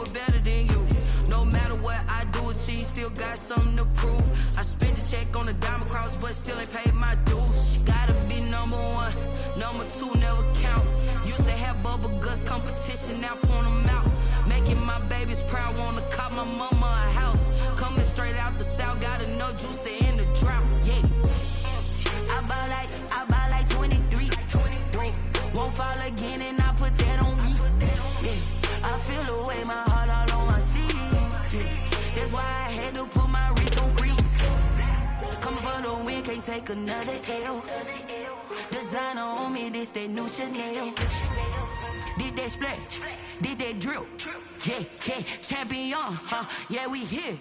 better than you. No matter what I do achieve, still got something to prove. I spent the check on the diamond cross, but still ain't paid my dues. Gotta be number one, number two never count. Used to have bubble guts competition, now point them out. Making my babies proud, wanna cop my mama a house. Coming straight out the south, got enough juice to end the drought. Yeah. I buy like 23. Won't fall again and I put that on me. Yeah. I feel the way, my heart all on my sleeve. Yeah. That's why I had to put my wrist on freeze. Coming for the win, can't take another L. Designer on me, this that new Chanel. Did that splash, did that drill. Yeah, yeah, champion, huh? Yeah, we here.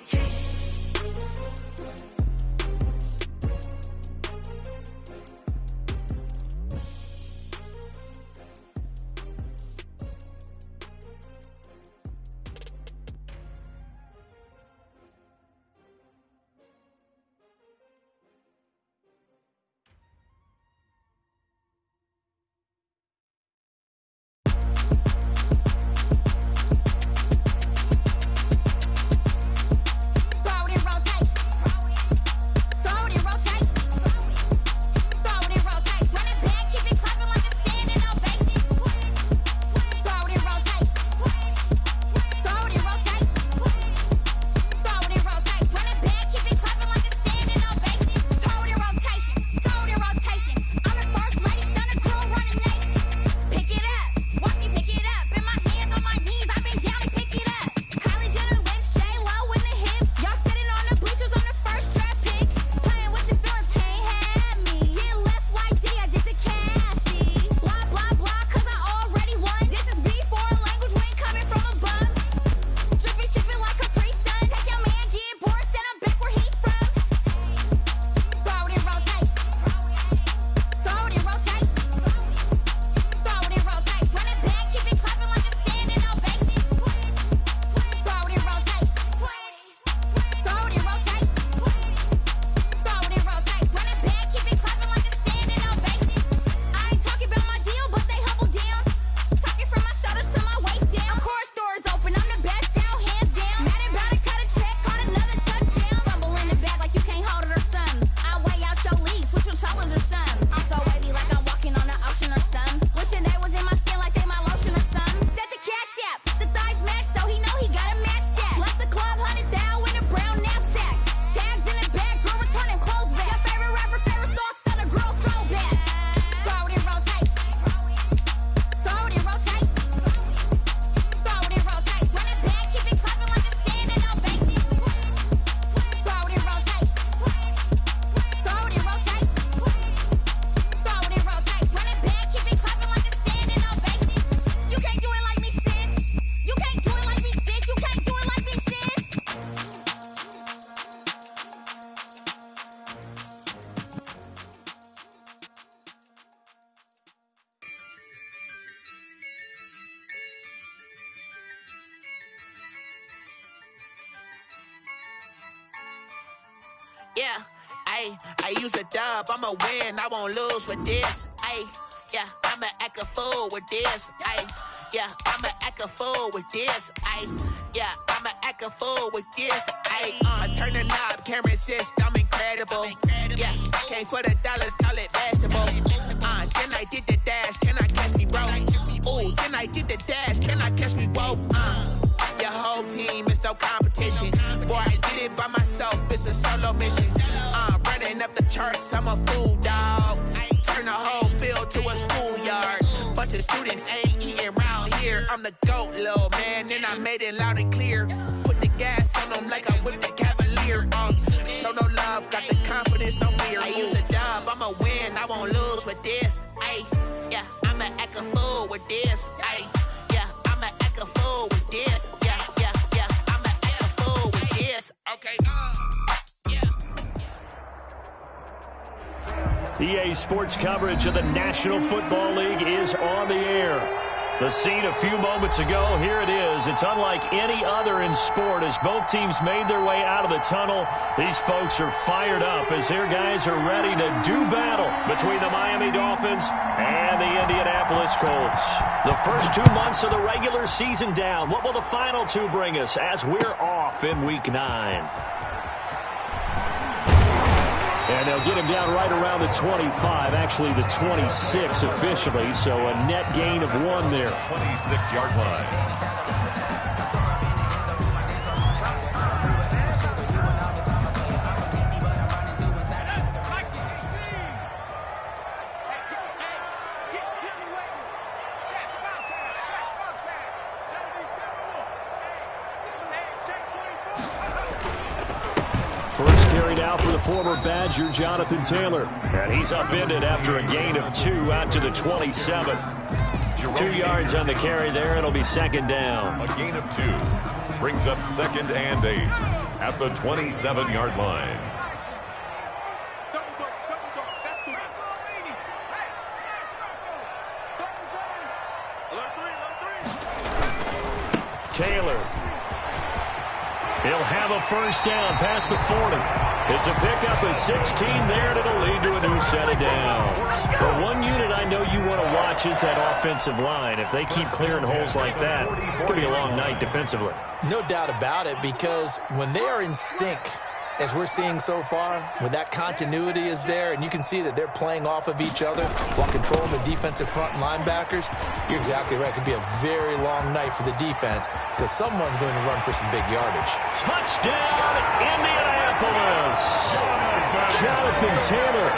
Yeah, I use a dub, I'ma win, I won't lose with this. Yeah, I'ma act a fool with this. Yeah, I'ma act a fool with this. Yeah, I'ma act a fool with this. I turn the knob, can't resist, I'm incredible. Yeah, came for the dollars, call it vegetable. Then I did the dash, can I catch me, bro? Ooh, then I did the dash, can I catch me, whoa? Your whole team is no competition. Boy, I did it by myself, it's a solo mission. Running up the charts, I'm a fool, dog. Turn the whole field to a schoolyard. Bunch of students ain't eating round here. I'm the GOAT, little man, and I made it loud and clear. Put the gas on them like I whipped the Cavalier. Show no love, got the confidence, no fear. I use a dub, I'ma win, I won't lose with this. Yeah, I'ma act a fool with this. Yeah, I'ma act a fool with this. Yeah, I'ma act a fool with this. Okay, EA Sports coverage of the National Football League is on the air. The scene a few moments ago, here it is. It's unlike any other in sport as both teams made their way out of the tunnel. These folks are fired up as their guys are ready to do battle between the Miami Dolphins and the Indianapolis Colts. The first 2 months of the regular season down. What will the final two bring us as we're off in Week 9? And they'll get him down right around the 25, actually the 26 officially, so a net gain of 1 there. 26-yard line. First carried out for the former Badger, Jonathan Taylor. And he's upended after a gain of 2 out to the 27. 2 yards on the carry there. It'll be second down. A gain of 2 brings up 2nd and 8 at the 27-yard line. Taylor. He'll have a first down past the 40. It's a pickup of 16 there, and it'll lead to a new set of downs. But one unit I know you want to watch is that offensive line. If they keep clearing holes like that, it could be a long night defensively. No doubt about it, because when they are in sync, as we're seeing so far, when that continuity is there, and you can see that they're playing off of each other while controlling the defensive front linebackers, you're exactly right. It could be a very long night for the defense because someone's going to run for some big yardage. Touchdown, Indianapolis! Jonathan Taylor,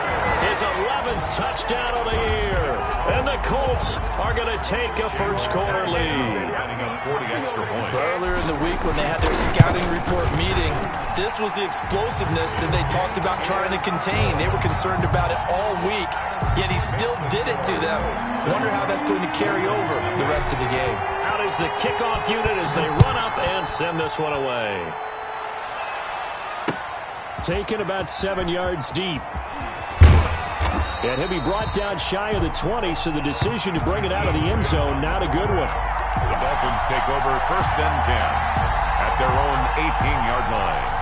his 11th touchdown of the year. And the Colts are going to take a first-quarter lead. Adding up 40 extra points. Earlier in the week when they had their scouting report meeting, this was the explosiveness that they talked about trying to contain. They were concerned about it all week, yet he still did it to them. Wonder how that's going to carry over the rest of the game. Out is the kickoff unit as they run up and send this one away. Taken about 7 yards deep. And he'll be brought down shy of the 20, so the decision to bring it out of the end zone, not a good one. The Dolphins take over 1st and 10 at their own 18-yard line.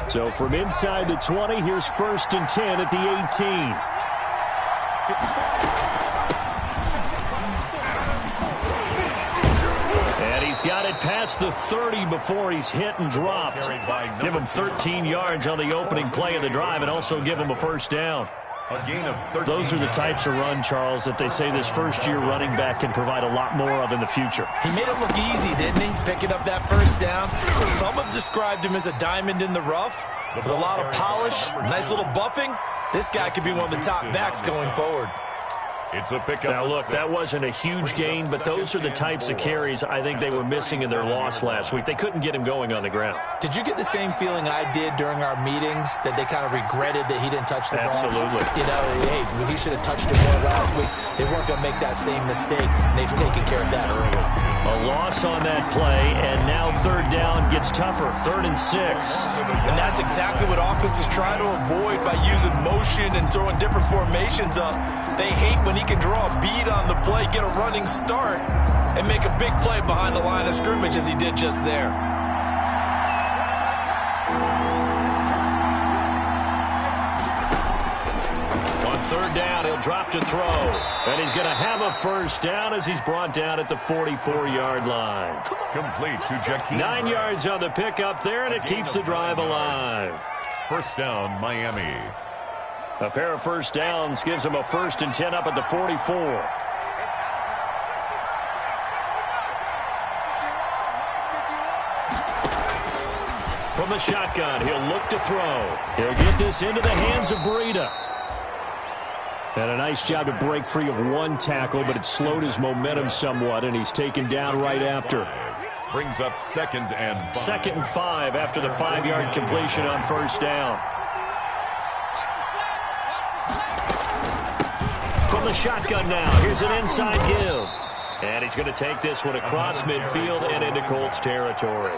So from inside the 20, here's 1st and 10 at the 18. And he's got it past the 30 before he's hit and dropped. Give him 13 yards on the opening play of the drive and also give him a first down. A gain of 13. Those are the types of run, Charles, that they say this first-year running back can provide a lot more of in the future. He made it look easy, didn't he? Picking up that first down. Some have described him as a diamond in the rough with a lot of polish, nice little buffing. This guy could be one of the top backs going forward. It's a pickup. Now, look, that wasn't a huge gain, but those are the types of carries I think they were missing in their loss last week. They couldn't get him going on the ground. Did you get the same feeling I did during our meetings, that they kind of regretted that he didn't touch the ball? Absolutely. You know, hey, he should have touched it more last week. They weren't going to make that same mistake, and they've taken care of that early. A loss on that play, and now 3rd down gets tougher, 3rd and 6. And that's exactly what offenses try to avoid by using motion and throwing different formations up. They hate when he can draw a bead on the play, get a running start, and make a big play behind the line of scrimmage as he did just there. On 3rd down, he'll drop to throw. And he's going to have a first down as he's brought down at the 44-yard line. Complete to Jakeem. 9 yards on the pickup there, and it keeps the drive alive. First down, Miami. A pair of first downs gives him a 1st and 10 up at the 44. From the shotgun, he'll look to throw. He'll get this into the hands of Breida. And a nice job to break free of one tackle, but it slowed his momentum somewhat, and he's taken down right after. Brings up 2nd and 5. 2nd and 5 after the 5-yard completion on first down. From the shotgun now, here's an inside give. And he's going to take this one across midfield and into Colts territory.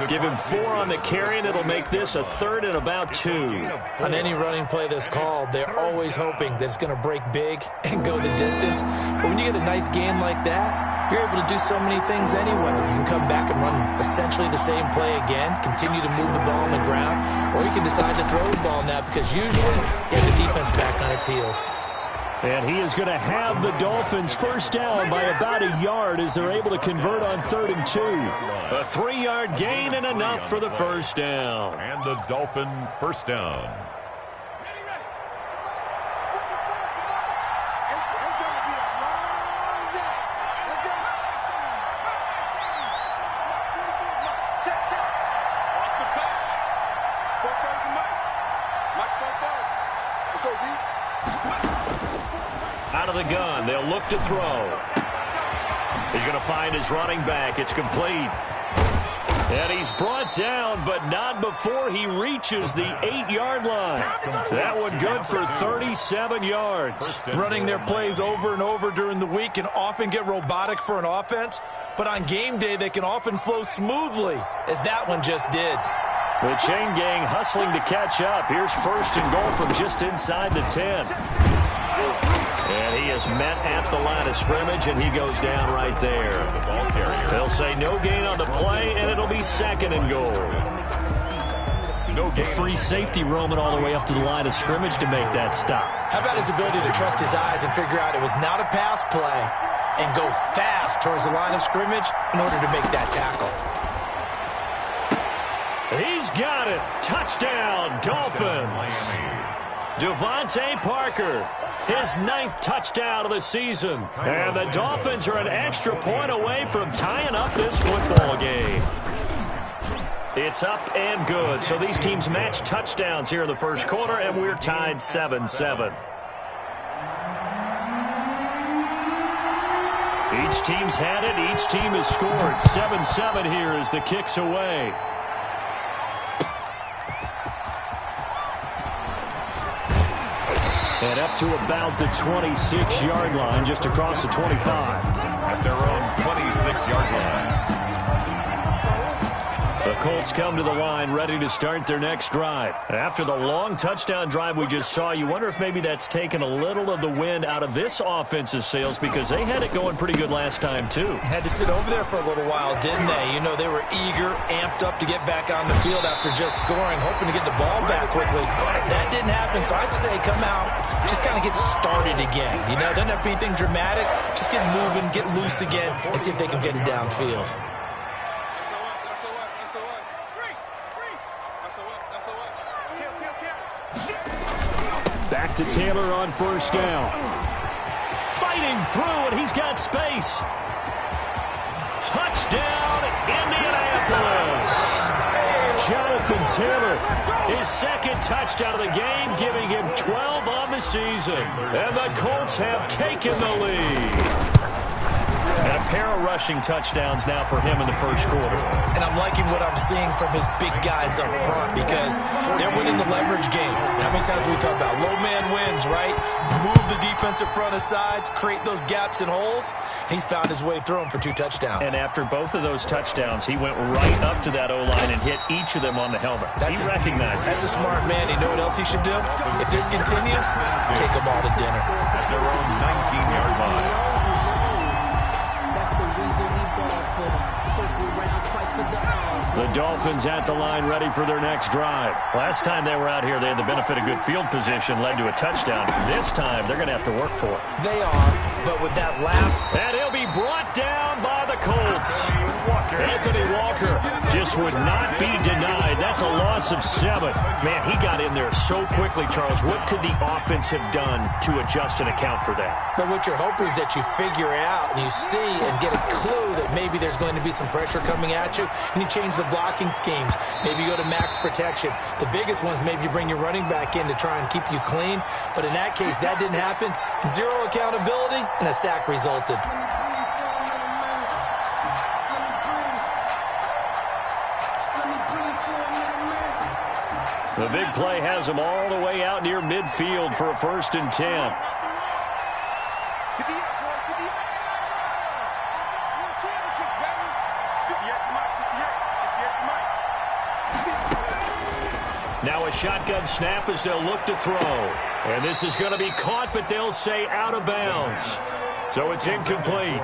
Give him 4 on the carry, and it'll make this a 3rd and about 2. On any running play that's called, they're always hoping that it's going to break big and go the distance. But when you get a nice game like that, you're able to do so many things anyway. You can come back and run essentially the same play again, continue to move the ball on the ground, or you can decide to throw the ball now because usually you have the defense back on its heels. And he is going to have the Dolphins first down by about a yard as they're able to convert on 3rd and 2. A 3-yard gain and enough for the first down. And the Dolphin first down. Out of the gun, they'll look to throw. He's going to find his running back. It's complete. And he's brought down, but not before he reaches the 8-yard line. That one good for 37 yards. Running their plays over and over during the week can often get robotic for an offense, but on game day they can often flow smoothly, as that one just did. The chain gang hustling to catch up. Here's 1st and goal from just inside the 10. And he is met at the line of scrimmage, and he goes down right there. They'll say no gain on the play, and it'll be 2nd and goal. The free safety roaming all the way up to the line of scrimmage to make that stop. How about his ability to trust his eyes and figure out it was not a pass play and go fast towards the line of scrimmage in order to make that tackle? He's got it. Touchdown, Dolphins. Devontae Parker, his 9th touchdown of the season. And the Dolphins are an extra point away from tying up this football game. It's up and good. So these teams match touchdowns here in the first quarter, and we're tied 7-7. Each team's had it. Each team has scored. 7-7 here as the kick's away. And up to about the 26-yard line, just across the 25. At their own 26-yard line. The Colts come to the line ready to start their next drive. After the long touchdown drive we just saw, you wonder if maybe that's taken a little of the wind out of this offensive sails because they had it going pretty good last time, too. Had to sit over there for a little while, didn't they? You know, they were eager, amped up to get back on the field after just scoring, hoping to get the ball back quickly. That didn't happen, so I'd say come out, just kind of get started again. You know, doesn't have to be anything dramatic. Just get moving, get loose again, and see if they can get it downfield. Back to Taylor on first down. Fighting through, and he's got space. Touchdown, Indianapolis. Jonathan Taylor, his 2nd touchdown of the game, giving him 12 on the season. And the Colts have taken the lead. And a pair of rushing touchdowns now for him in the first quarter. And I'm liking what I'm seeing from his big guys up front because they're winning the leverage game. How many times we talk about low man wins, right? Move the defensive front aside, create those gaps and holes. He's found his way through them for 2 touchdowns. And after both of those touchdowns, he went right up to that O-line and hit each of them on the helmet. He recognized it. That's a smart man. You know what else he should do? If this continues, take them all to dinner. At their own 19-yard line. The Dolphins at the line ready for their next drive. Last time they were out here, they had the benefit of good field position, led to a touchdown. This time, they're going to have to work for it. They are, but with that last... And he'll be brought down by the Colts. Anthony Walker just would not be denied. That's a loss of 7. Man, he got in there so quickly, Charles. What could the offense have done to adjust and account for that? But what you're hoping is that you figure out and you see and get a clue that maybe there's going to be some pressure coming at you, and you change the blocking schemes. Maybe you go to max protection. The biggest ones, maybe you bring your running back in to try and keep you clean. But in that case, that didn't happen. 0 accountability, and a sack resulted. The big play has them all the way out near midfield for a 1st and 10. Now a shotgun snap as they'll look to throw. And this is going to be caught, but they'll say out of bounds. So it's incomplete.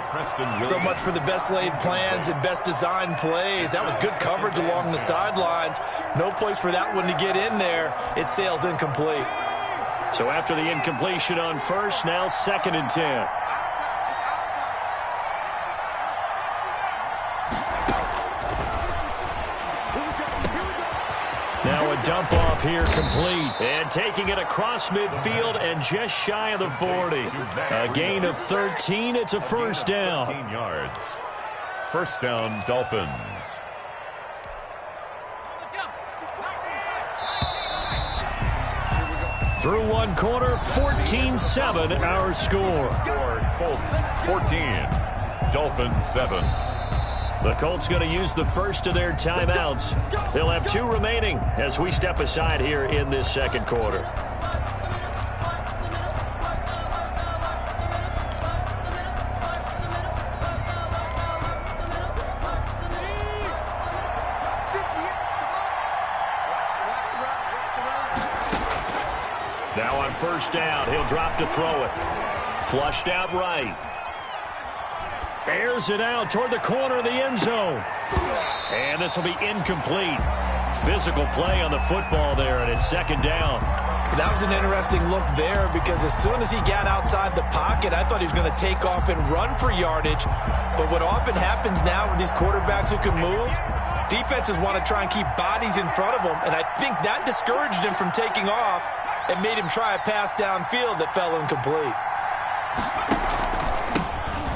So much for the best laid plans and best designed plays. That was good coverage along the sidelines. No place for that one to get in there. It sails incomplete. So after the incompletion on first, now 2nd and 10. Now a dump off here complete. And taking it across midfield and just shy of the 40. A gain of 13. It's a first down. 13 yards. First down, Dolphins. Through one quarter, 14-7 our score. Colts 14, Dolphins 7. The Colts going to use the first of their timeouts. They'll have 2 remaining as we step aside here in this second quarter. Now on first down, he'll drop to throw it. Flushed out right. Airs it out toward the corner of the end zone. And this will be incomplete. Physical play on the football there, and it's 2nd down. That was an interesting look there because as soon as he got outside the pocket, I thought he was going to take off and run for yardage. But what often happens now with these quarterbacks who can move, defenses want to try and keep bodies in front of them, and I think that discouraged him from taking off and made him try a pass downfield that fell incomplete.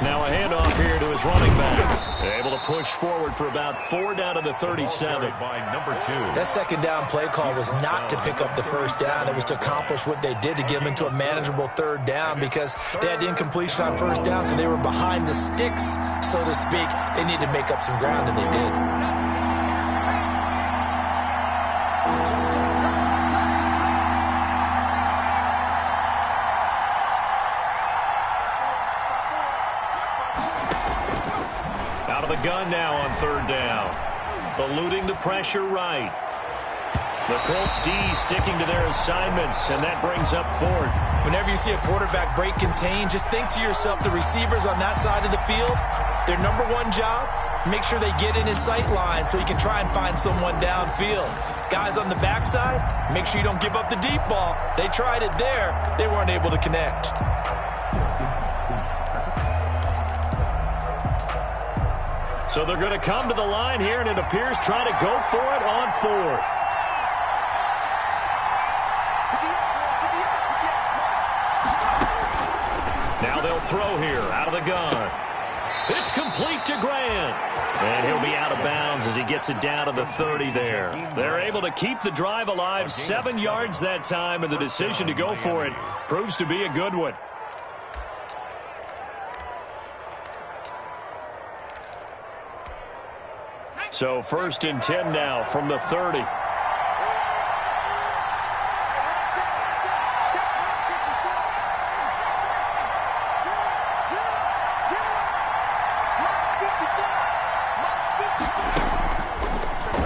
Now a handoff here to his running back. Able to push forward for about 4 down to the 37. By number 2. That 2nd down play call was not to pick up the first down. It was to accomplish what they did to get them into a manageable 3rd down because they had the incompletion on first down, so they were behind the sticks, so to speak. They needed to make up some ground, and they did. Gun now on 3rd down. Eluding the pressure right. The Colts D sticking to their assignments, and that brings up 4th. Whenever you see a quarterback break contain, just think to yourself, the receivers on that side of the field, their number 1 job, make sure they get in his sight line so he can try and find someone downfield. Guys on the backside, make sure you don't give up the deep ball. They tried it there. They weren't able to connect. So they're going to come to the line here, and it appears trying to go for it on 4th. Now they'll throw here out of the gun. It's complete to Grant. And he'll be out of bounds as he gets it down to the 30 there. They're able to keep the drive alive, 7 yards that time, and the decision to go for it proves to be a good one. So 1st and 10 now from the 30.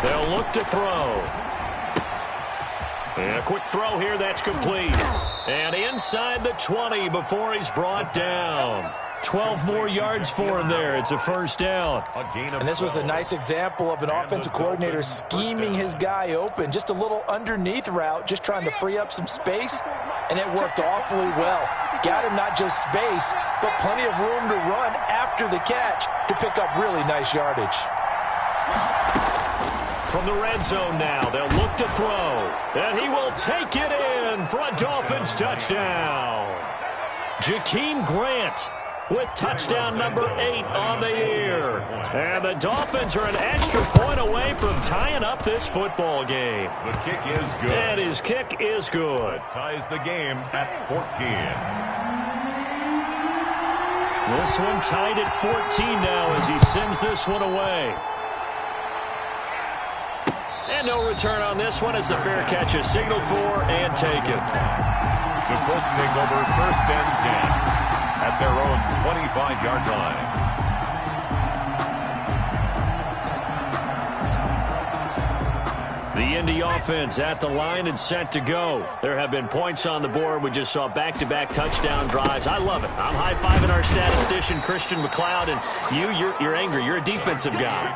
They'll look to throw. And a quick throw here, that's complete. And inside the 20 before he's brought down. 12 more yards for him there. It's a first down. And this was a nice example of an offensive coordinator scheming his guy open. Just a little underneath route, just trying to free up some space, and it worked awfully well. Got him not just space, but plenty of room to run after the catch to pick up really nice yardage. From the red zone now, they'll look to throw. And he will take it in for a Dolphins touchdown. Jakeem Grant with touchdown number 8 on the year. And the Dolphins are an extra point away from tying up this football game. The kick is good. And his kick is good. Ties the game at 14. This one tied at 14 now as he sends this one away. And no return on this one as the fair catch is signaled for and taken. The Colts take over 1st and 10. At their own 25-yard line. The Indy offense at the line and set to go. There have been points on the board. We just saw back-to-back touchdown drives. I love it. I'm high-fiving our statistician, Christian McLeod, and you're angry. You're a defensive guy.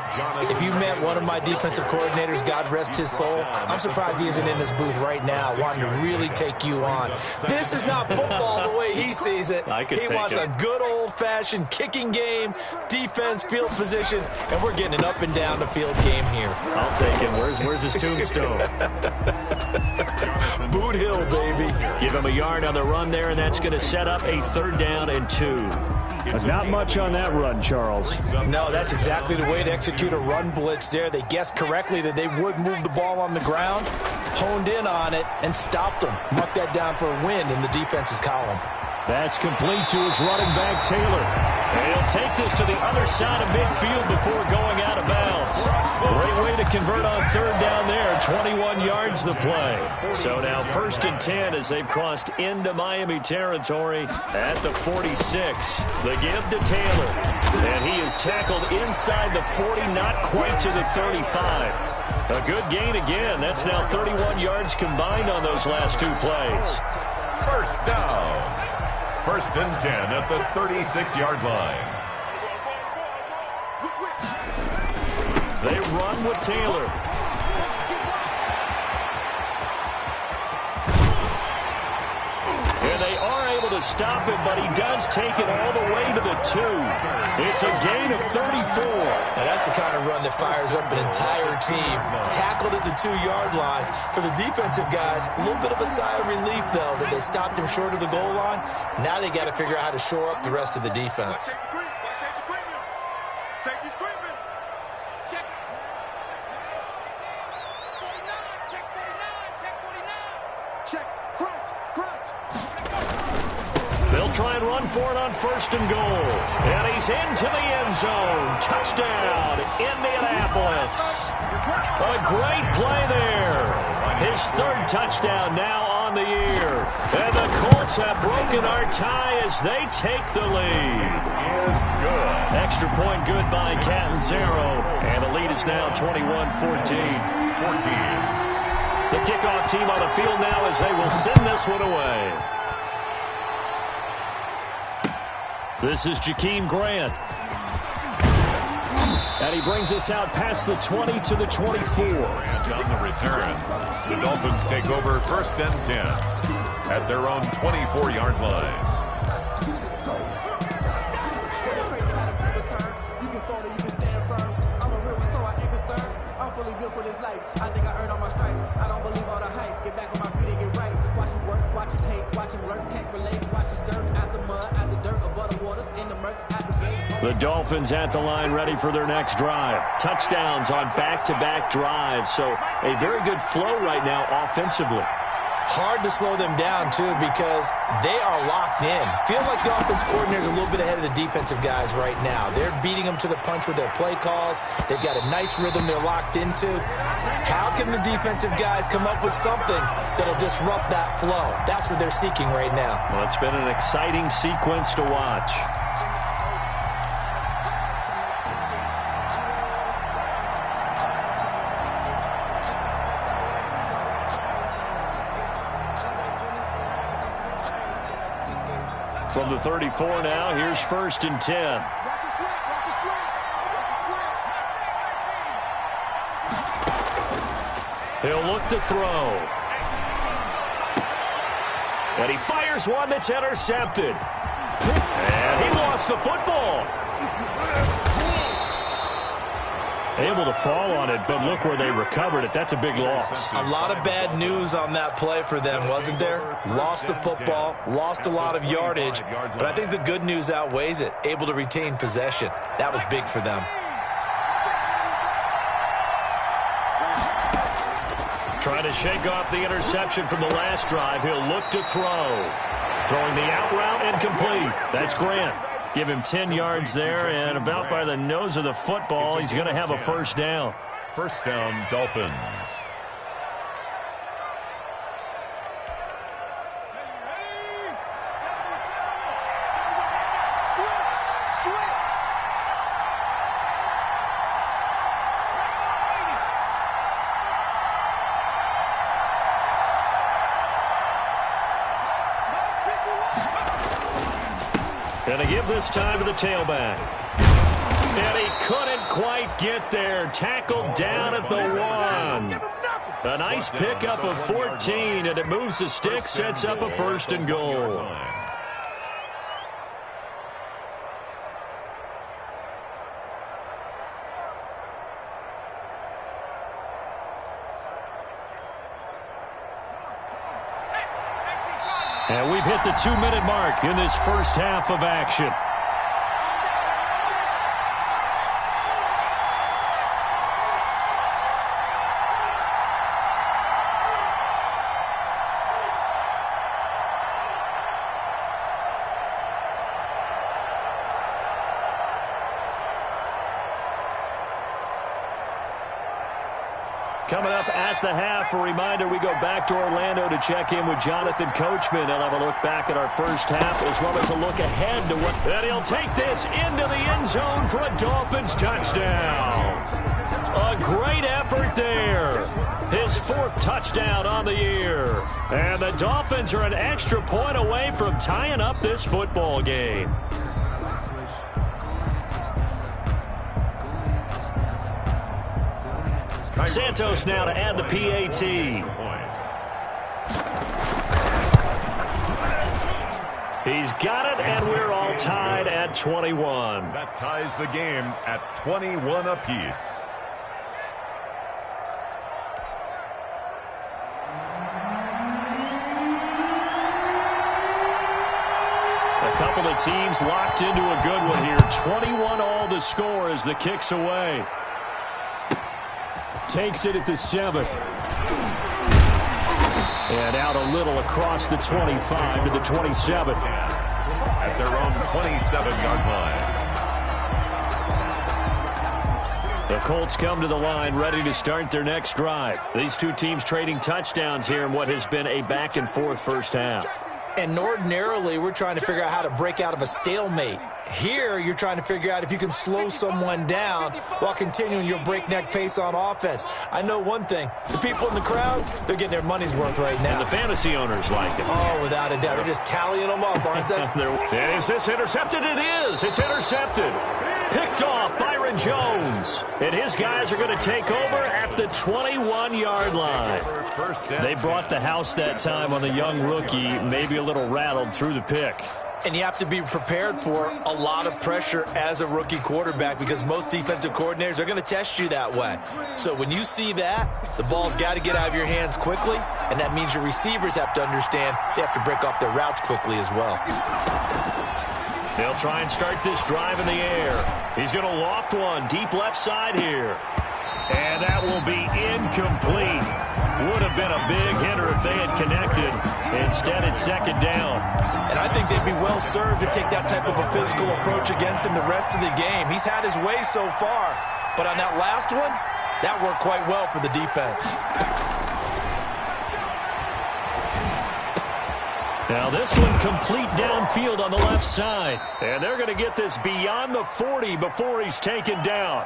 If you met one of my defensive coordinators, God rest his soul, I'm surprised he isn't in this booth right now wanting to really take you on. This is not football the way he sees it. He wants a good old-fashioned kicking game, defense, field position, and we're getting an up-and-down-the-field game here. I'll take him. Where's his tombstone? Boot Hill, baby. Give him a yard on the run there, and that's going to set up a 3rd down and 2. Not much on that run, Charles. No, that's exactly the way to execute a run blitz there. They guessed correctly that they would move the ball on the ground, honed in on it, and stopped them. Mark that down for a win in the defense's column. That's complete to his running back, Taylor. And he'll take this to the other side of midfield before going out of bounds. Great way to convert on 3rd down there. 21 yards the play. So now 1st and 10 as they've crossed into Miami territory at the 46. The give to Taylor. And he is tackled inside the 40, not quite to the 35. A good gain again. That's now 31 yards combined on those last 2 plays. 1st down. 1st and 10 at the 36-yard line. They run with Taylor. And they are able to stop him, but he does take it all the way to the 2. It's a gain of 34. Now that's the kind of run that fires up an entire team. Tackled at the 2-yard line. For the defensive guys, a little bit of a sigh of relief, though, that they stopped him short of the goal line. Now they got to figure out how to shore up the rest of the defense. They'll try and run for it on 1st and goal. And he's into the end zone. Touchdown, Indianapolis. A great play there. His 3rd touchdown now on the year. And the Colts have broken our tie as they take the lead. Extra point good by Catanzaro. And the lead is now 21-14. The kickoff team on the field now as they will send this one away. This is Jakeem Grant. And he brings us out past the 20 to the 24. Grant on the return. The Dolphins take over 1st and 10 at their own 24-yard line. For this life, I think I earned all my stripes. I don't believe all the hype. Get back on my feet and get right. Watch it work, watch it hate, watch him lurk, can't relate. Watch the skirt, out the mud, out the dirt, above the waters, in the murks, out the gate. The Dolphins at the line ready for their next drive. Touchdowns on back-to-back drives. So a very good flow right now offensively. Hard to slow them down, too, because they are locked in. Feels like the offense coordinator is a little bit ahead of the defensive guys right now. They're beating them to the punch with their play calls. They've got a nice rhythm they're locked into. How can the defensive guys come up with something that'll disrupt that flow? That's what they're seeking right now. Well, it's been an exciting sequence to watch. From the 34 now, here's 1st and 10. He'll look to throw. And he fires one that's intercepted. And he lost the football. Able to fall on it, but look where they recovered it. That's a big loss. A lot of bad news on that play for them, wasn't there? Lost the football, lost a lot of yardage, but I think the good news outweighs it. Able to retain possession. That was big for them. Trying to shake off the interception from the last drive. He'll look to throw. Throwing the out route and complete. That's Grant. Give him 10 yards there, and about by the nose of the football, he's going to have a 1st down. 1st down, Dolphins. Going to give this time to the tailback. And he couldn't quite get there. Tackled down at the 1. A nice pickup of 14, and it moves the stick, sets up a 1st and goal. And we've hit the 2-minute mark in this first half of action. Coming up at the half, a reminder, we go back to Orlando to check in with Jonathan Coachman. He'll have a look back at our first half as well as a look ahead to what... And he'll take this into the end zone for a Dolphins touchdown. A great effort there. His 4th touchdown on the year. And the Dolphins are an extra point away from tying up this football game. Santos now to add the PAT. He's got it, and we're all tied at 21. That ties the game at 21 apiece. A couple of teams locked into a good one here. 21 all to score as the kick's away. Takes it at the 7. And out a little across the 25 to the 27. At their own 27-yard line. The Colts come to the line ready to start their next drive. These two teams trading touchdowns here in what has been a back-and-forth first half. And ordinarily, we're trying to figure out how to break out of a stalemate. Here, you're trying to figure out if you can slow someone down while continuing your breakneck pace on offense. I know one thing. The people in the crowd, they're getting their money's worth right now. And the fantasy owners like it. Oh, without a doubt. They're just tallying them up, aren't they? And is this intercepted? It is. It's intercepted. Picked off Byron Jones. And his guys are going to take over at the 21-yard line. They brought the house that time on the young rookie, maybe a little rattled through the pick. And you have to be prepared for a lot of pressure as a rookie quarterback because most defensive coordinators are going to test you that way. So when you see that, the ball's got to get out of your hands quickly, and that means your receivers have to understand they have to break off their routes quickly as well. They'll try and start this drive in the air. He's going to loft one deep left side here. And that will be incomplete. Would have been a big hitter if they had connected. Instead, it's 2nd down. And I think they'd be well served to take that type of a physical approach against him the rest of the game. He's had his way so far. But on that last one, that worked quite well for the defense. Now this one complete downfield on the left side. And they're going to get this beyond the 40 before he's taken down.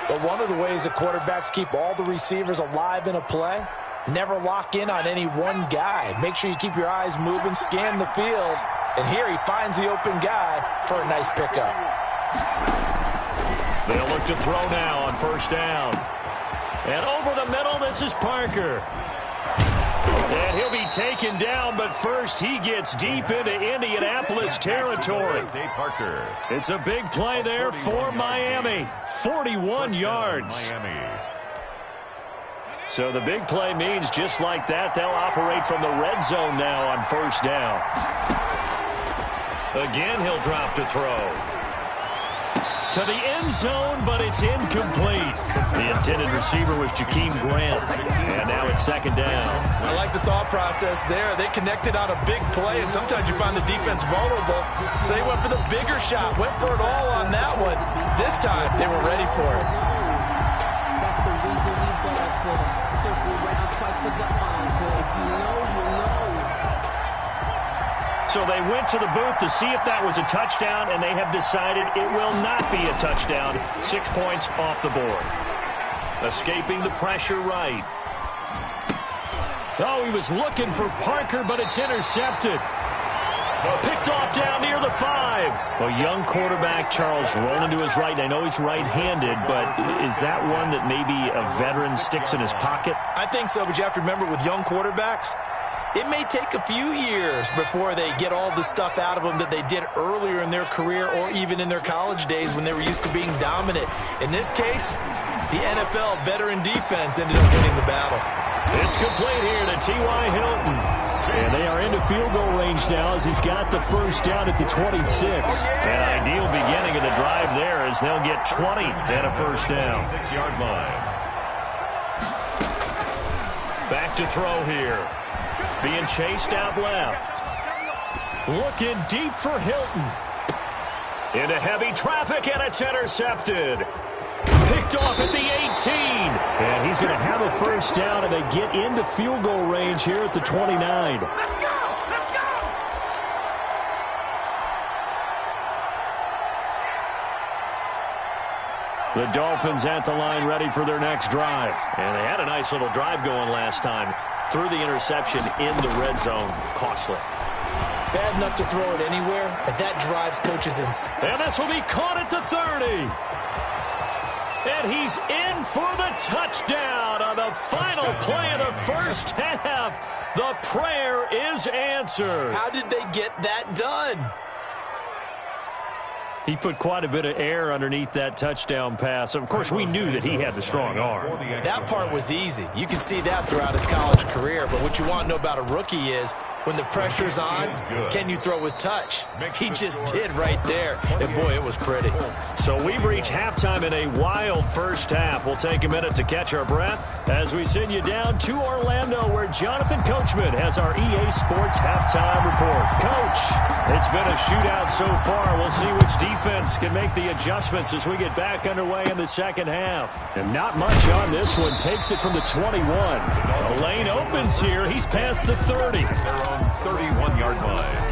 But one of the ways the quarterbacks keep all the receivers alive in a play, never lock in on any one guy. Make sure you keep your eyes moving, scan the field. And here he finds the open guy for a nice pickup. They'll look to throw now on 1st down. And over the middle, this is Parker. And he'll be taken down, but first he gets deep into Indianapolis territory. Parker. It's a big play there for Miami. 41 yards. So the big play means just like that, they'll operate from the red zone now on 1st down. Again, he'll drop to throw. To the end zone, but it's incomplete. The intended receiver was Jakeem Grant. And now it's 2nd down. I like the thought process there. They connected on a big play, and sometimes you find the defense vulnerable. So they went for the bigger shot, went for it all on that one. This time, they were ready for it. That's the reason we ball for. Circle round twice for the encore. If you know, you know. So they went to the booth to see if that was a touchdown, and they have decided it will not be a touchdown. 6 points off the board. Escaping the pressure right. Oh, he was looking for Parker, but it's intercepted. Picked off down near the 5. A young quarterback, Charles, rolling to his right. I know he's right-handed, but is that one that maybe a veteran sticks in his pocket? I think so, but you have to remember with young quarterbacks, it may take a few years before they get all the stuff out of them that they did earlier in their career or even in their college days when they were used to being dominant. In this case, the NFL veteran defense ended up winning the battle. It's complete here to T.Y. Hilton. And they are into field goal range now as he's got the first down at the 26. An ideal beginning of the drive there as they'll get 20 and a first down. 6-yard line. Back to throw here. Being chased out left. Looking deep for Hilton. Into heavy traffic, and it's intercepted. Picked off at the 18. And he's going to have a first down, and they get into field goal range here at the 29. The Dolphins at the line ready for their next drive. And they had a nice little drive going last time. Threw the interception in the red zone. Costly. Bad enough to throw it anywhere, but that drives coaches insane. And this will be caught at the 30. And he's in for the touchdown on the final play of the first half. The prayer is answered. How did they get that done? He put quite a bit of air underneath that touchdown pass. Of course, we knew that he had the strong arm. That part was easy. You can see that throughout his college career. But what you want to know about a rookie is when the pressure's on, can you throw with touch? He just did right there. And, boy, it was pretty. So we've reached halftime in a wild first half. We'll take a minute to catch our breath as we send you down to Orlando where Jonathan Coachman has our EA Sports halftime report. Coach, it's been a shootout so far. We'll see which defense can make the adjustments as we get back underway in the second half. And not much on this one. Takes it from the 21. The lane opens here. He's past the 30. 31-yard line.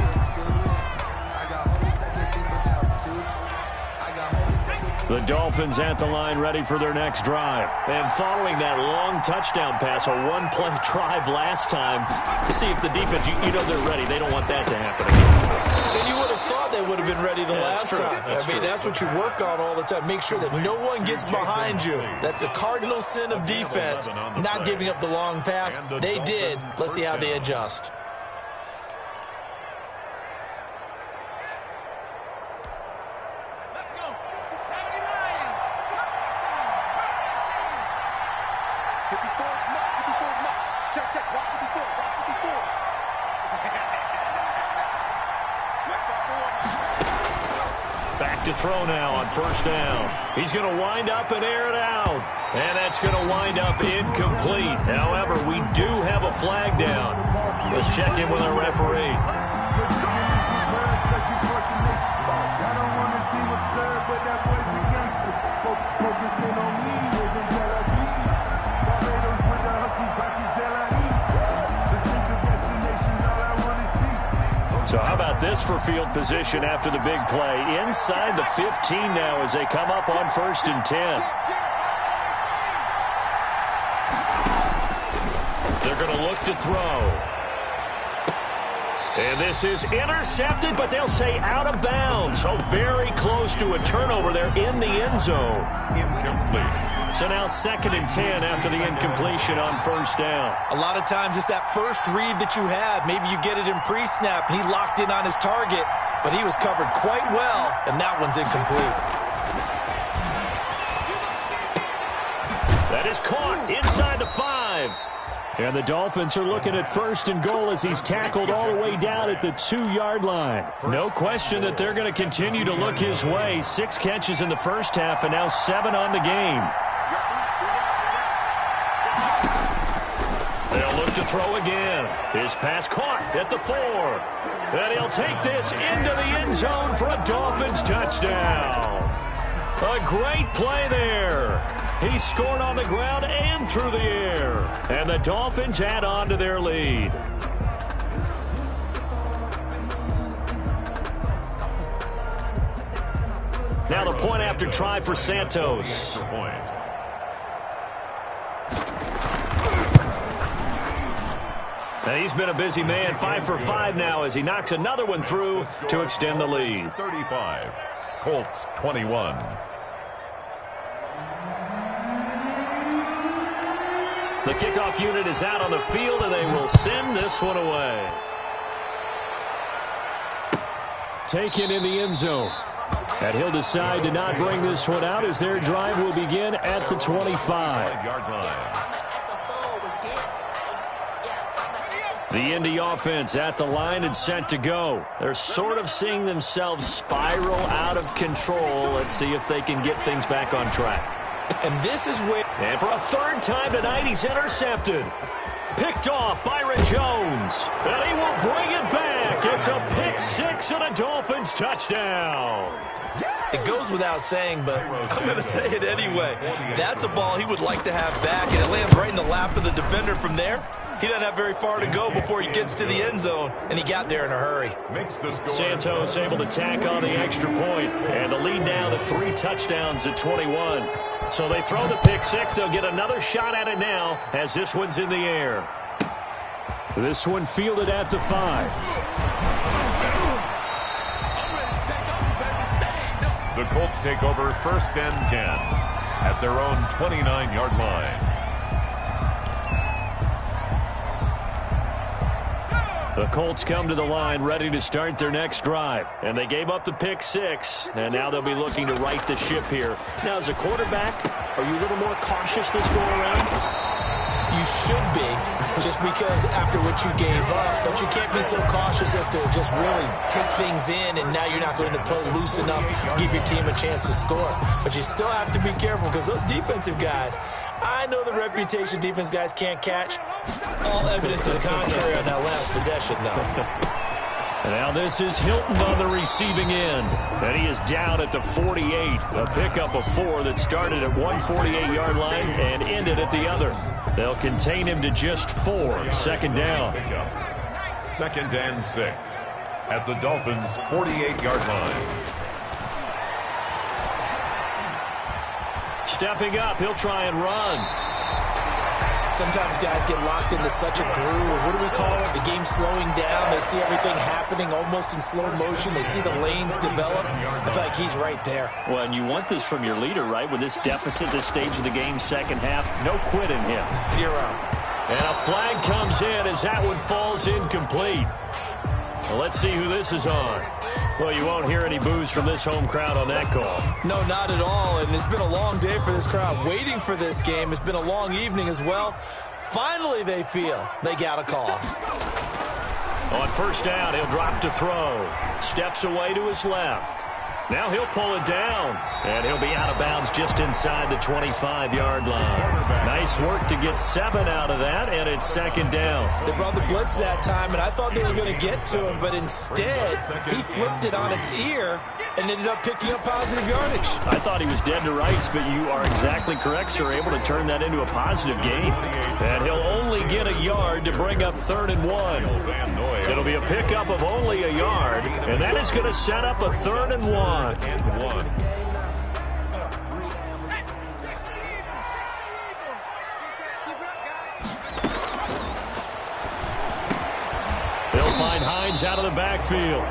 The Dolphins at the line ready for their next drive. And following that long touchdown pass, a one-play drive last time, see if the defense, you know they're ready. They don't want that to happen again. And you would have thought they would have been ready the last time. That's what you work on all the time. Make sure that no one gets behind you. That's the cardinal sin of defense, not giving up the long pass. They did. Let's see how they adjust. Back to throw now on first down. He's going to wind up and air it out. And that's going to wind up incomplete. However, we do have a flag down. Let's check in with our referee. So how about this for field position after the big play? Inside the 15 now as they come up on 1st and 10. They're going to look to throw. And this is intercepted, but they'll say out of bounds. So very close to a turnover there in the end zone. Incomplete. So now 2nd and 10 after the incompletion on first down. A lot of times it's that first read that you have. Maybe you get it in pre-snap, and he locked in on his target, but he was covered quite well, and that one's incomplete. That is caught inside the 5. And the Dolphins are looking at 1st and goal as he's tackled all the way down at the 2-yard line. No question that they're going to continue to look his way. 6 catches in the first half and now 7 on the game. They'll look to throw again. His pass caught at the 4. And he'll take this into the end zone for a Dolphins touchdown. A great play there. He scored on the ground and through the air. And the Dolphins add on to their lead. Now the point after try for Santos. And he's been a busy man, 5 for 5 now as he knocks another one through to extend the lead. 35, Colts 21. The kickoff unit is out on the field, and they will send this one away. Taken in the end zone. And he'll decide to not bring this one out as their drive will begin at the 25-yard line. The Indy offense at the line and set to go. They're sort of seeing themselves spiral out of control. Let's see if they can get things back on track. And this is where... And for a third time tonight, he's intercepted. Picked off Byron Jones. And he will bring it back. It's a pick six and a Dolphins touchdown. It goes without saying, but I'm going to say it anyway. That's a ball he would like to have back, and it lands right in the lap of the defender from there. He doesn't have very far to go before he gets to the end zone, and he got there in a hurry. Santos able to tack on the extra point, and the lead now to 3 touchdowns at 21. So they throw the pick six. They'll get another shot at it now as this one's in the air. This one fielded at the 5. The Colts take over 1st and 10 at their own 29-yard line. The Colts come to the line ready to start their next drive. And they gave up the pick six, and now they'll be looking to right the ship here. Now, as a quarterback, are you a little more cautious this go around? You should be, just because after what you gave up, but you can't be so cautious as to just really take things in, and now you're not going to play loose enough to give your team a chance to score. But you still have to be careful because those defensive guys, I know the reputation defense guys can't catch. All evidence to the contrary on that last possession, though. And now this is Hilton on the receiving end. And he is down at the 48. A pickup of 4 that started at one 48-yard line and ended at the other. They'll contain him to just 4. 2nd down. 2nd and 6 at the Dolphins' 48-yard line. Stepping up, he'll try and run. Sometimes guys get locked into such a groove. What do we call it? The game slowing down. They see everything happening almost in slow motion. They see the lanes develop. I feel like he's right there. Well, and you want this from your leader, right? With this deficit, this stage of the game, second half, no quit in him. 0. And a flag comes in as that one falls incomplete. Well, let's see who this is on. Well, you won't hear any boos from this home crowd on that call. No, not at all. And it's been a long day for this crowd waiting for this game. It's been a long evening as well. Finally, they feel they got a call. On 1st down, he'll drop to throw. Steps away to his left. Now he'll pull it down, and he'll be out of bounds just inside the 25-yard line. Nice work to get 7 out of that, and it's 2nd down. They brought the blitz that time, and I thought they were going to get to him, but instead, he flipped it on its ear and ended up picking up positive yardage. I thought he was dead to rights, but you are exactly correct, sir. Able to turn that into a positive gain. And he'll only get a yard to bring up 3rd and 1. It'll be a pickup of only a yard, and that is going to set up a 3rd and 1. They'll find Hines out of the backfield.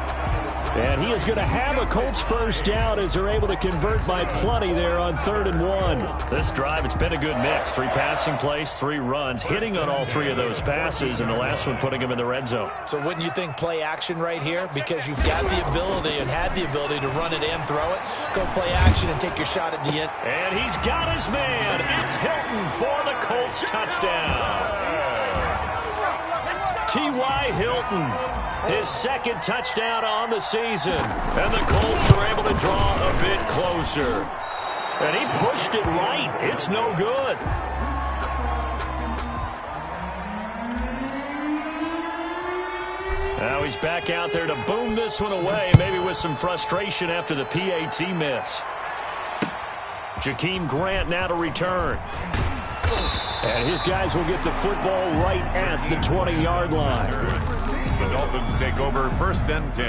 And he is going to have a Colts 1st down as they're able to convert by plenty there on 3rd and 1. This drive, it's been a good mix. 3 passing plays, 3 runs, hitting on all 3 of those passes, and the last one putting him in the red zone. So wouldn't you think play action right here? Because you've got the ability and had the ability to run it and throw it. Go play action and take your shot at the end. And he's got his man. It's Hilton for the Colts touchdown. T.Y. Hilton. His 2nd touchdown on the season. And the Colts are able to draw a bit closer. And he pushed it right. It's no good. Now he's back out there to boom this one away, maybe with some frustration after the PAT miss. Jakeem Grant now to return. And his guys will get the football right at the 20-yard line. The Dolphins take over 1st and 10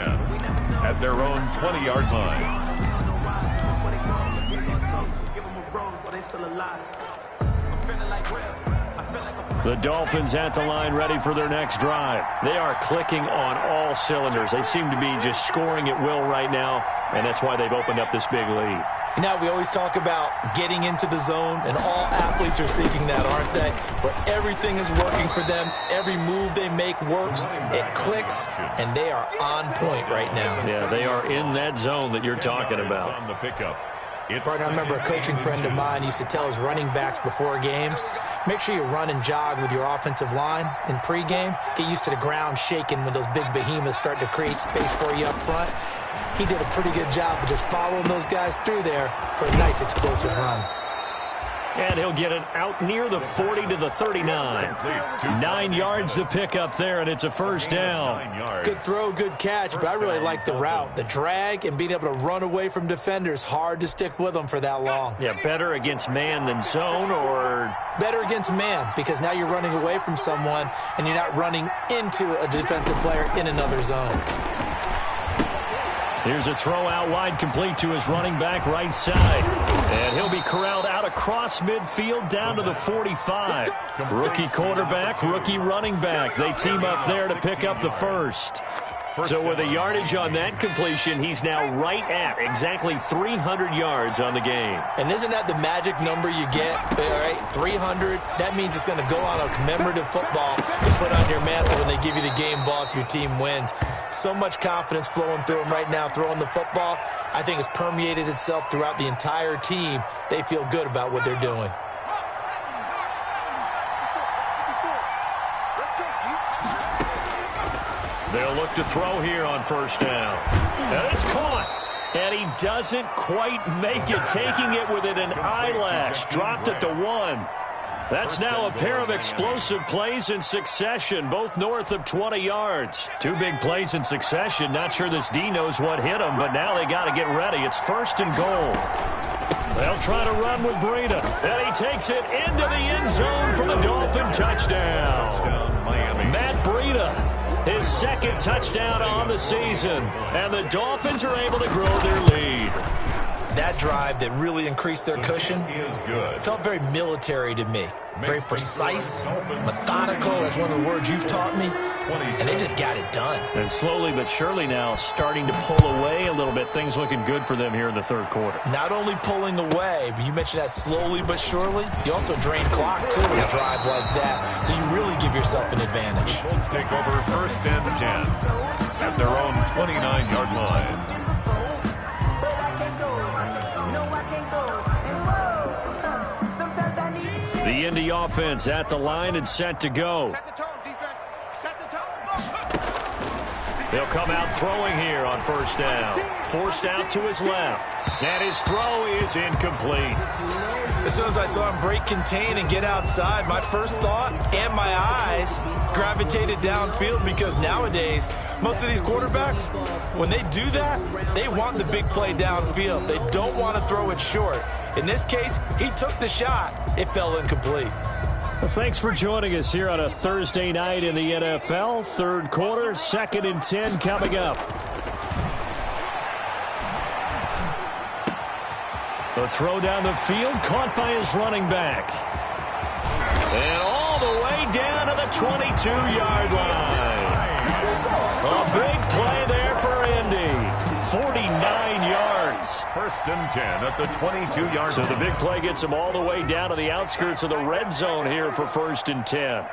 at their own 20-yard line. Give them a rose, but they still alive. I'm feeling like real. I feel like a The Dolphins at the line, ready for their next drive. They are clicking on all cylinders. They seem to be just scoring at will right now, and that's why they've opened up this big lead. You know, we always talk about getting into the zone, and all athletes are seeking that, aren't they? Where everything is working for them, every move they make works, it clicks, and they are on point right now. Yeah, they are in that zone that you're talking about. On the pickup. Brian, I remember a coaching friend of mine used to tell his running backs before games, make sure you run and jog with your offensive line in pregame. Get used to the ground shaking when those big behemoths start to create space for you up front. He did a pretty good job of just following those guys through there for a nice explosive run. And he'll get it out near the 40 to the 39. 9 yards to pick up there, and it's a first down. Good throw, good catch, but I really like the route. The drag and being able to run away from defenders, hard to stick with them for that long. Yeah, better against man than zone, or? Better against man, because now you're running away from someone and you're not running into a defensive player in another zone. Here's a throw out wide, complete to his running back right side. And he'll be corralled out across midfield down to the 45. Rookie quarterback, rookie running back. They team up there to pick up the first. So with a yardage on that completion, he's now right at exactly 300 yards on the game. And isn't that the magic number you get? All right, 300. That means it's going to go on a commemorative football to put on your mantle when they give you the game ball if your team wins. So much confidence flowing through him right now throwing the football. I think it's permeated itself throughout the entire team. They feel good about what they're doing. They'll look to throw here on first down. And it's caught. And he doesn't quite make it, taking it within an eyelash. Dropped at the 1. That's now a pair of explosive plays in succession, both north of 20 yards. 2 big plays in succession. Not sure this D knows what hit him, but now they got to get ready. It's first and goal. They'll try to run with Breida. And he takes it into the end zone for the Dolphin touchdown. Matt Breida. His second touchdown on the season, and the Dolphins are able to grow their lead. That drive that really increased their cushion felt very military to me. Very precise, methodical. That's one of the words you've taught me. And they just got it done. And slowly but surely now starting to pull away a little bit. Things looking good for them here in the third quarter. Not only pulling away, but you mentioned that slowly but surely. You also drain clock, too, with a drive like that. So you really give yourself an advantage. Colts take over first and 10 at their own 29-yard line. The Indy offense at the line and set to go. They'll come out throwing here on first down. Forced out to his left. And his throw is incomplete. As soon as I saw him break contain and get outside, my first thought and my eyes gravitated downfield, because nowadays, most of these quarterbacks, when they do that, they want the big play downfield. They don't want to throw it short. In this case, he took the shot. It fell incomplete. Well, thanks for joining us here on a Thursday night in the NFL. Third quarter, 2nd and 10 coming up. The throw down the field, caught by his running back. And all the way down to the 22-yard line. A big play there for Indy. 49 yards. First and 10 at the 22-yard line. So the big play gets him all the way down to the outskirts of the red zone here for first and 10.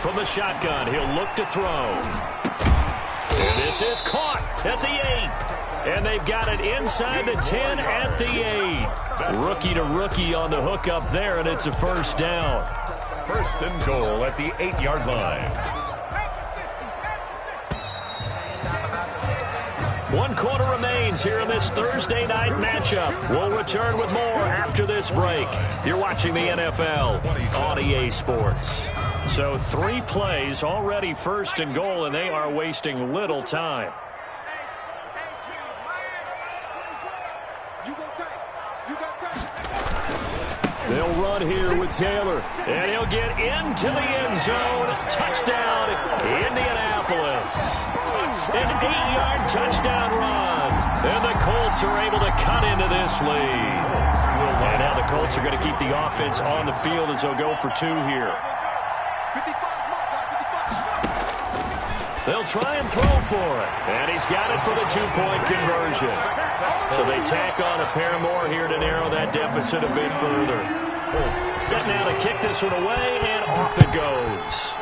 From the shotgun, he'll look to throw. And this is caught at the 8. And they've got it inside the 10 at the 8. Rookie to rookie on the hook up there, and it's a first down. First and goal at the 8-yard line. 1 quarter remains here in this Thursday night matchup. We'll return with more after this break. You're watching the NFL on EA Sports. So 3 plays already first and goal, and they are wasting little time. They'll run here with Taylor, and he'll get into the end zone. Touchdown, Indianapolis. An 8-yard touchdown run, and the Colts are able to cut into this lead. And now the Colts are going to keep the offense on the field as they'll go for 2 here. They'll try and throw for it. And he's got it for the 2-point conversion. So they tack on a pair more here to narrow that deficit a bit further. Set now to kick this one away, and off it goes.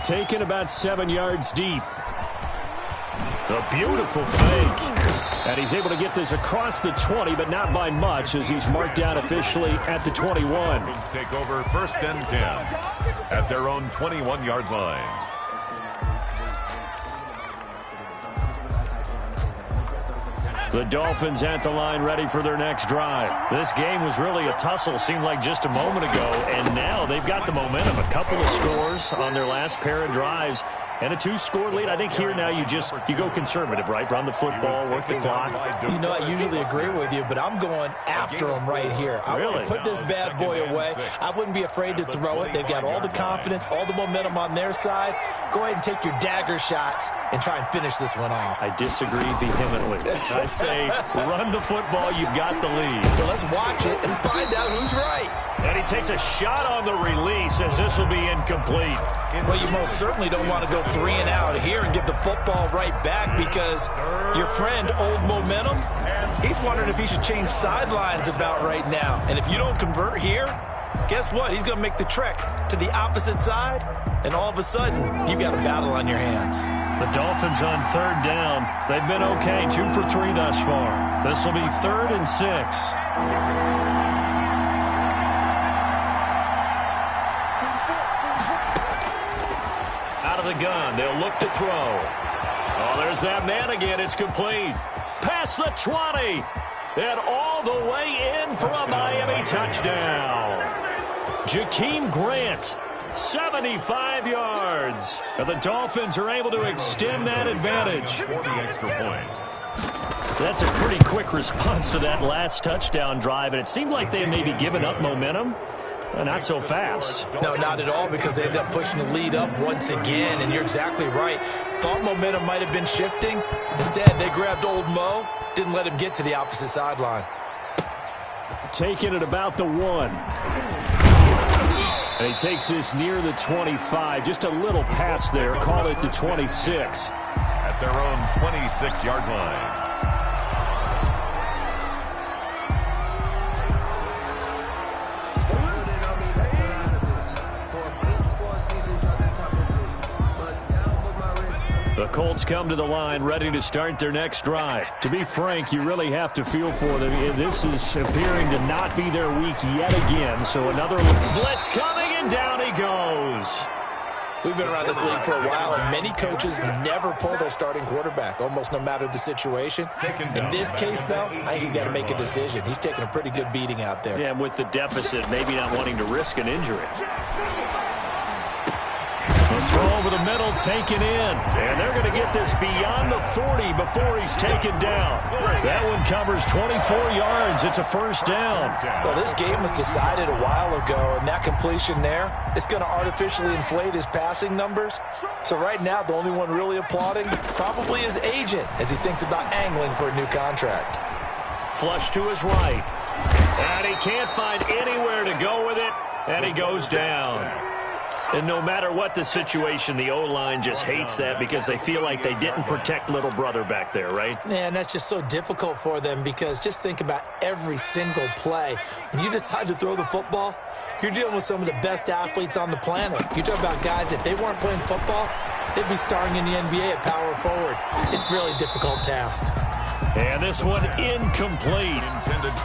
Taken about 7 yards deep. A beautiful fake. And he's able to get this across the 20, but not by much, as he's marked down officially at the 21. Dolphins take over 1st and 10 at their own 21-yard line. The Dolphins at the line ready for their next drive. This game was really a tussle, seemed like just a moment ago, and now they've got the momentum. A couple of scores on their last pair of drives and a 2-score lead. I think here now you go conservative, right? Run the football, work the clock. You know, I usually agree with you, but I'm going after them right here. I want to put this bad boy away. I wouldn't be afraid to throw it. They've got all the confidence, all the momentum on their side. Go ahead and take your dagger shots and try and finish this one off. I disagree vehemently. I say run the football. You've got the lead. Well, let's watch it and find out who's right. And he takes a shot on the release as this will be incomplete. Well, you most certainly don't want to go 3 and out here and give the football right back, because your friend, Old Momentum, he's wondering if he should change sidelines about right now. And if you don't convert here, guess what? He's going to make the trek to the opposite side, and all of a sudden, you've got a battle on your hands. The Dolphins on 3rd down. They've been okay, 2 for 3 thus far. This will be 3rd and 6. The gun. They'll look to throw. Oh, there's that man again. It's complete. Past the 20. And all the way in for a Miami touchdown. Jakeem Grant, 75 yards. And the Dolphins are able to extend that advantage. For the extra point. That's a pretty quick response to that last touchdown drive, and it seemed like they had maybe given up momentum. Not so fast. No, not at all, because they ended up pushing the lead up once again, and you're exactly right. Thought momentum might have been shifting. Instead, they grabbed Old Mo, didn't let him get to the opposite sideline. Taking it about the 1. And he takes this near the 25. Just a little pass there. Call it the 26. At their own 26-yard line. The Colts come to the line ready to start their next drive. To be frank, you really have to feel for them. This is appearing to not be their week yet again. So another blitz coming, and down he goes. We've been around this league for a while, and many coaches never pull their starting quarterback, almost no matter the situation. In this case, though, I think he's got to make a decision. He's taking a pretty good beating out there. Yeah, with the deficit, maybe not wanting to risk an injury. Throw over the middle, taken in. And they're going to get this beyond the 40 before he's taken down. That one covers 24 yards. It's a 1st down. Well, this game was decided a while ago, and that completion there, it's going to artificially inflate his passing numbers. So right now, the only one really applauding probably his agent as he thinks about angling for a new contract. Flush to his right. And he can't find anywhere to go with it, and he goes down. And no matter what the situation, the O-line just hates that because they feel like they didn't protect little brother back there, right? Yeah, and that's just so difficult for them, because just think about every single play. When you decide to throw the football, you're dealing with some of the best athletes on the planet. You talk about guys, if they weren't playing football, they'd be starring in the NBA at power forward. It's a really difficult task. And this one incomplete.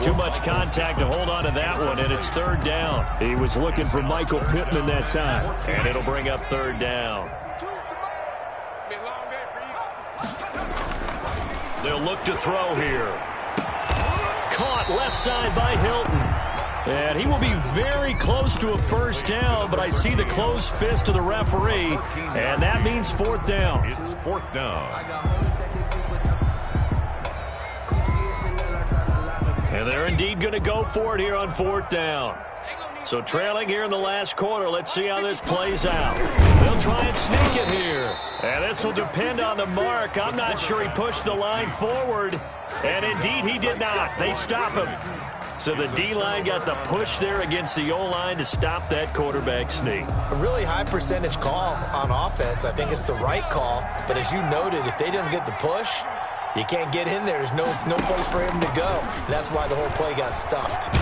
Too much contact to hold on to that one, and it's 3rd down. He was looking for Michael Pittman that time, and it'll bring up 3rd down. They'll look to throw here. Caught left side by Hilton. And he will be very close to a 1st down, but I see the closed fist of the referee, and that means 4th down. It's 4th down. And they're indeed going to go for it here on 4th down. So trailing here in the last quarter, let's see how this plays out. They'll try and sneak it here. And this will depend on the mark. I'm not sure he pushed the line forward. And indeed, he did not. They stop him. So the D-line got the push there against the O-line to stop that quarterback sneak. A really high percentage call on offense. I think it's the right call. But as you noted, if they didn't get the push, you can't get in there. There's no place for him to go. And that's why the whole play got stuffed.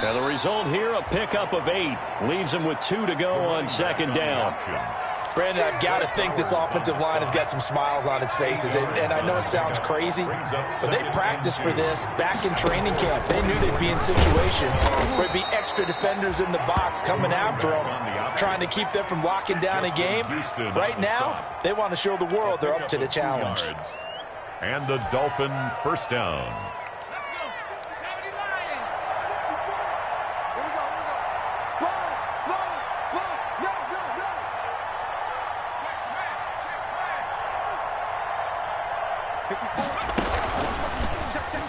And the result here, a pickup of 8. Leaves him with 2 to go on second down. Brandon, I've got to think this offensive line has got some smiles on its faces. And I know it sounds crazy, but they practiced for this back in training camp. They knew they'd be in situations where there'd be extra defenders in the box coming after them, trying to keep them from locking down a game. Right now, they want to show the world they're up to the challenge. And the Dolphin first down.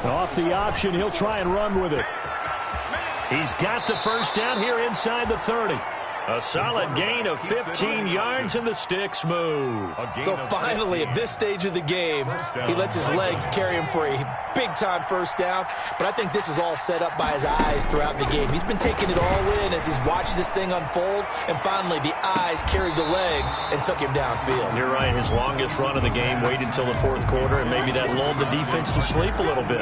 Off the option, he'll try and run with it. He's got the first down here inside the 30. A solid gain of 15 yards, and the sticks move. So finally, at this stage of the game, he lets his legs carry him for a big-time first down. But I think this is all set up by his eyes throughout the game. He's been taking it all in as he's watched this thing unfold. And finally, the eyes carried the legs and took him downfield. You're right. His longest run of the game waited until the fourth quarter, and maybe that lulled the defense to sleep a little bit.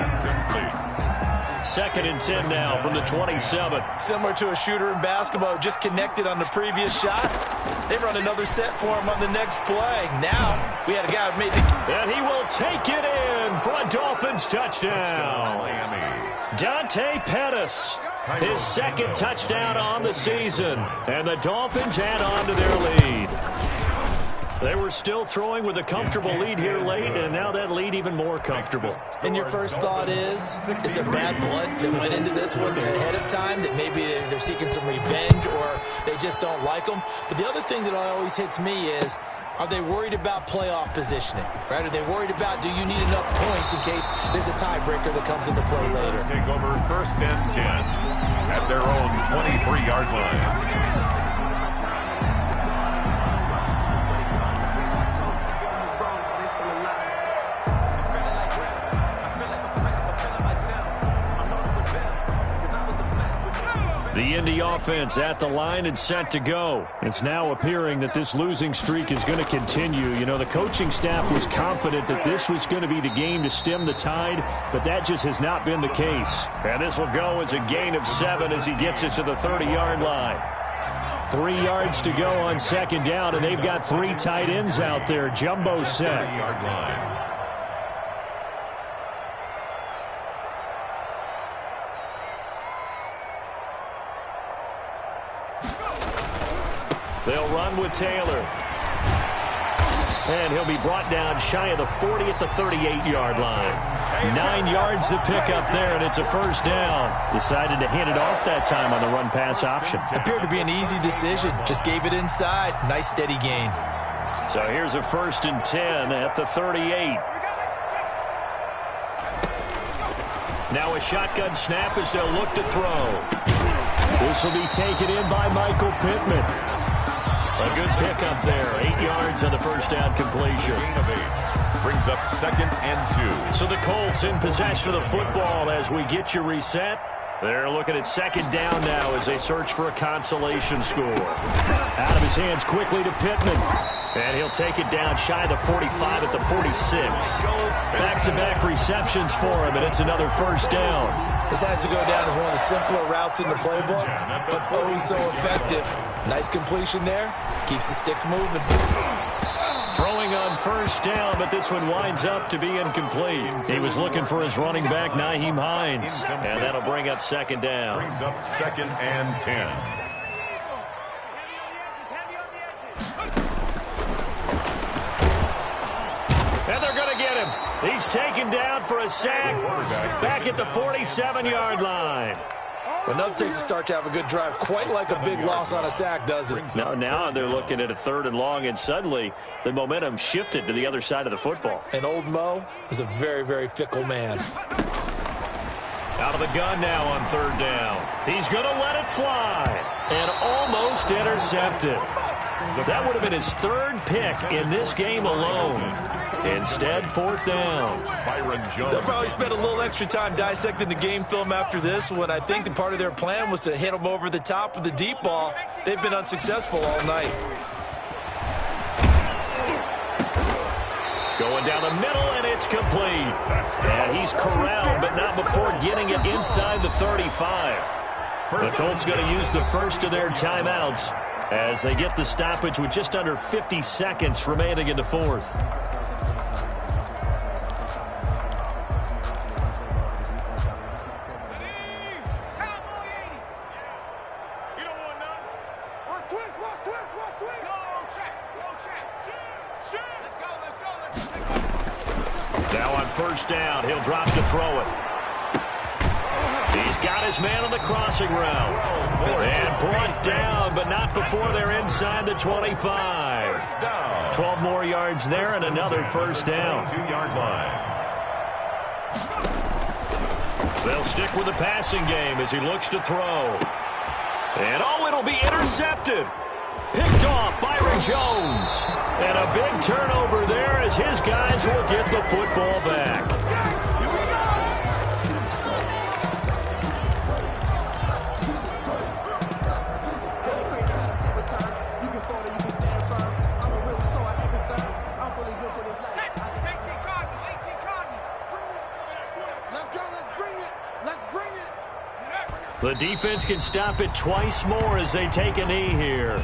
2nd and 10 now from the 27. Similar to a shooter in basketball, just connected on the previous shot. They run another set for him on the next play. Now, we had a guy who made the... And he will take it in for a Dolphins touchdown. Dante Pettis, his 2nd touchdown on the season. And the Dolphins add on to their lead. They were still throwing with a comfortable lead here late, and now that lead even more comfortable. And your first thought is there bad blood that went into this one ahead of time, that maybe they're seeking some revenge or they just don't like them? But the other thing that always hits me is, are they worried about playoff positioning? Right? Are they worried about, do you need enough points in case there's a tiebreaker that comes into play later? Take over 1st and 10 at their own 23-yard line. The Indy offense at the line and set to go. It's now appearing that this losing streak is going to continue. You know, the coaching staff was confident that this was going to be the game to stem the tide, but that just has not been the case. And this will go as a gain of 7 as he gets it to the 30-yard line. 3 yards to go on second down, and they've got 3 tight ends out there. Jumbo set. 30-yard line. They'll run with Taylor. And he'll be brought down shy of the 40 at the 38-yard line. 9 yards to pick up there, and it's a first down. Decided to hand it off that time on the run-pass option. Appeared to be an easy decision. Just gave it inside. Nice, steady gain. So here's a 1st and 10 at the 38. Now a shotgun snap as they'll look to throw. This will be taken in by Michael Pittman. A good pickup there. 8 yards on the first down completion. Brings up 2nd and 2. So the Colts in possession of the football as we get you reset. They're looking at 2nd down now as they search for a consolation score. Out of his hands quickly to Pittman. And he'll take it down shy of the 45 at the 46. Back-to-back receptions for him, and it's another first down. This has to go down as one of the simpler routes in the playbook, but oh so effective. Nice completion there. Keeps the sticks moving. Throwing on first down, but this one winds up to be incomplete. He was looking for his running back, Nyheim Hines, and that'll bring up 2nd down. Brings up 2nd and 10. And they're going to get him. He's taken down for a sack back at the 47-yard line. Enough takes to start to have a good drive. Quite like a big loss on a sack, does it? Now they're looking at a 3rd and long, and suddenly the momentum shifted to the other side of the football. And old Mo is a very, very fickle man. Out of the gun now on 3rd down. He's going to let it fly. And almost intercepted. That would have been his third pick in this game alone. Instead, 4th down. Byron Jones. They'll probably spend a little extra time dissecting the game film after this one. I think the part of their plan was to hit them over the top with the deep ball. They've been unsuccessful all night. Going down the middle, and it's complete. And he's corralled, but not before getting it inside the 35. The Colts going to use the first of their timeouts as they get the stoppage with just under 50 seconds remaining in the 4th. Now on 1st down, he'll drop to throw it. He's got his man on the crossing route. And brought down, but not before they're inside the 25. 12 more yards there and another 1st down. 2-yard line. They'll stick with the passing game as he looks to throw. And it'll be intercepted. Picked off Byron Jones. And a big turnover there as his guys will get the football back. The defense can stop it twice more as they take a knee here.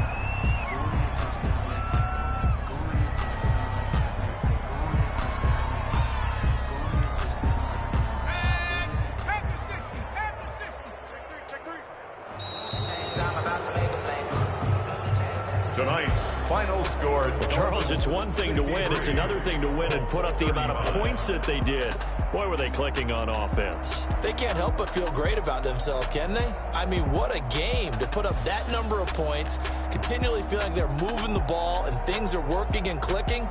Tonight's final score. Charles, it's one thing to win. It's another thing to win and put up the amount of points that they did. Boy, were they clicking on offense. They can't help but feel great about themselves, can they? I mean, what a game to put up that number of points, continually feel like they're moving the ball and things are working and clicking.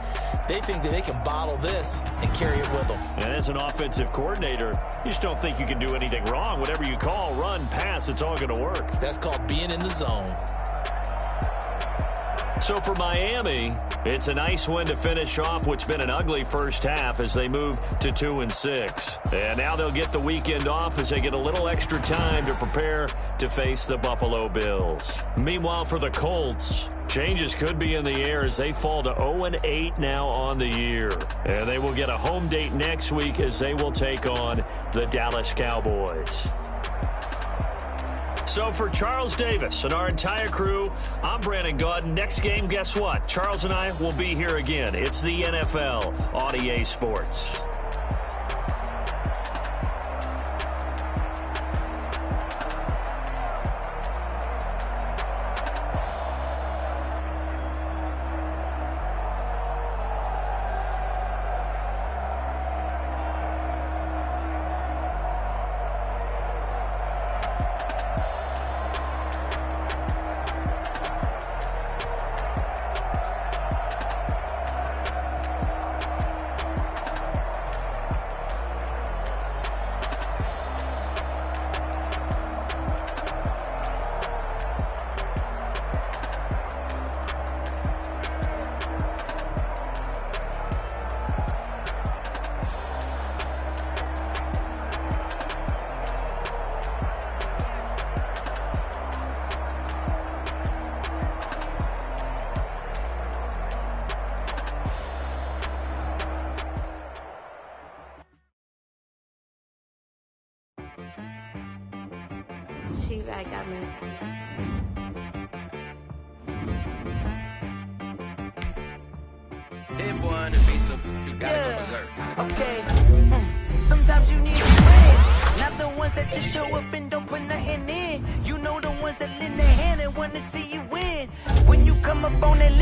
They think that they can bottle this and carry it with them. And as an offensive coordinator, you just don't think you can do anything wrong. Whatever you call, run, pass, it's all going to work. That's called being in the zone. So for Miami, it's a nice win to finish off what's been an ugly first half as they move to 2-6. And now they'll get the weekend off as they get a little extra time to prepare to face the Buffalo Bills. Meanwhile, for the Colts, changes could be in the air as they fall to 0-8 now on the year. And they will get a home date next week as they will take on the Dallas Cowboys. So for Charles Davis and our entire crew, I'm Brandon Gaudin. Next game, guess what? Charles and I will be here again. It's the NFL on EA Sports. She-Bag got me. That boy on the beat, so you gotta go berserk. Okay. Sometimes you need friends, not the ones that just show up and don't put nothing in. You know the ones that lend their hand and want to see you win. When you come up on that